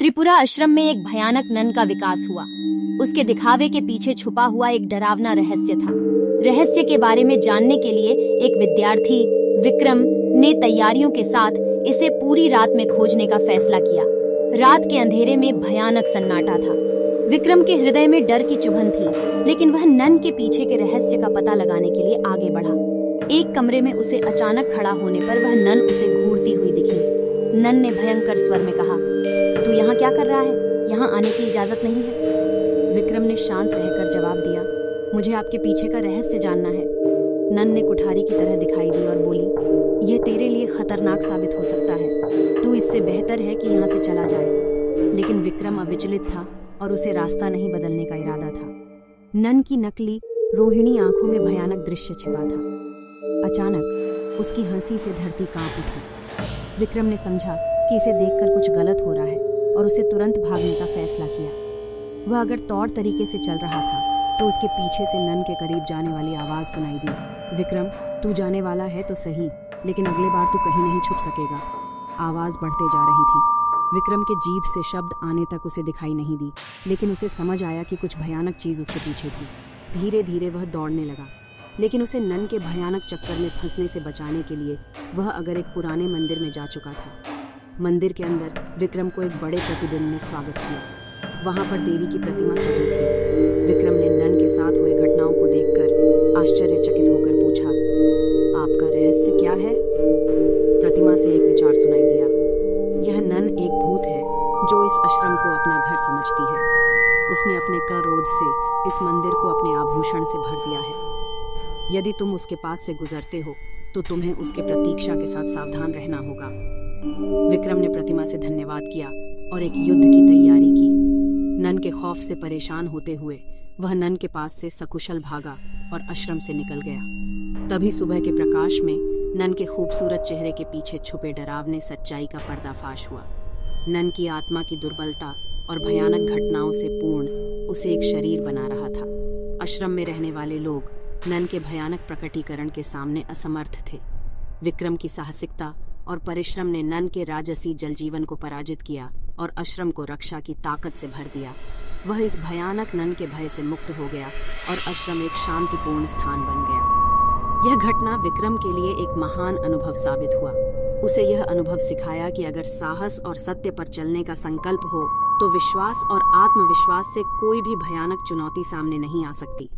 त्रिपुरा आश्रम में एक भयानक नन का विकास हुआ। उसके दिखावे के पीछे छुपा हुआ एक डरावना रहस्य था। रहस्य के बारे में जानने के लिए एक विद्यार्थी विक्रम ने तैयारियों के साथ इसे पूरी रात में खोजने का फैसला किया। रात के अंधेरे में भयानक सन्नाटा था। विक्रम के हृदय में डर की चुभन थी, लेकिन वह नन के पीछे के रहस्य का पता लगाने के लिए आगे बढ़ा। एक कमरे में उसे अचानक खड़ा होने पर वह नन उसे घूरती हुई दिखी। नन ने भयंकर स्वर में कहा, तू यहाँ क्या कर रहा है? यहाँ आने की इजाजत नहीं है। विक्रम ने शांत रहकर जवाब दिया, मुझे आपके पीछे का रहस्य जानना है। नन ने कुठारी की तरह दिखाई दी और बोली, यह तेरे लिए खतरनाक साबित हो सकता है। तू इससे बेहतर है कि यहाँ से चला जाए। लेकिन विक्रम अविचलित था और उसे रास्ता नहीं बदलने का इरादा था। नन की नकली रोहिणी आंखों में भयानक दृश्य छिपा था। अचानक उसकी हंसी से धरती कांप उठी। विक्रम ने समझा कि इसे देखकर कुछ गलत हो रहा है और उसे तुरंत भागने का फैसला किया। वह अगर तौर तरीके से चल रहा था तो उसके पीछे से नन के करीब जाने वाली आवाज सुनाई दी, विक्रम, तू जाने वाला है तो सही, लेकिन अगले बार तू कहीं नहीं छुप सकेगा। आवाज बढ़ते जा रही थी। विक्रम के जीभ से शब्द आने तक उसे दिखाई नहीं दी, लेकिन उसे समझ आया कि कुछ भयानक चीज उसके पीछे थी। धीरे धीरे वह दौड़ने लगा, लेकिन उसे नन के भयानक चक्कर में फंसने से बचाने के लिए वह अगर एक पुराने मंदिर में जा चुका था। मंदिर के अंदर विक्रम को एक बड़े प्रतिबिंब ने स्वागत किया। वहां पर देवी की प्रतिमा सजी थी। विक्रम ने नन के साथ हुए घटनाओं को देखकर आश्चर्यचकित होकर पूछा, आपका रहस्य क्या है? प्रतिमा से एक विचार सुनाई दिया, यह नन एक भूत है जो इस आश्रम को अपना घर समझती है। उसने अपने क्रोध से इस मंदिर को अपने आभूषण से भर दिया है। यदि तुम उसके पास से गुजरते हो तो तुम्हें उसके प्रतीक्षा के साथ सावधान रहना होगा। विक्रम ने प्रतिमा से धन्यवाद किया और एक युद्ध की तैयारी की। नन के खौफ से परेशान होते हुए वह नन के पास से सकुशल भागा और आश्रम से निकल गया। तभी सुबह के प्रकाश में नन के खूबसूरत चेहरे के पीछे छुपे डरावने सच्चाई का पर्दाफाश हुआ। नन की आत्मा की दुर्बलता और भयानक घटनाओं से पूर्ण उसे एक शरीर बना रहा था। आश्रम में रहने वाले लोग नन के भयानक प्रकटीकरण के सामने असमर्थ थे। विक्रम की साहसिकता और परिश्रम ने नन के राजसी जलजीवन को पराजित किया और आश्रम को रक्षा की ताकत से भर दिया। वह इस भयानक नन के भय से मुक्त हो गया और आश्रम एक शांतिपूर्ण स्थान बन गया। यह घटना विक्रम के लिए एक महान अनुभव साबित हुआ। उसे यह अनुभव सिखाया कि अगर साहस और सत्य पर चलने का संकल्प हो तो विश्वास और आत्मविश्वास से कोई भी भयानक चुनौती सामने नहीं आ सकती।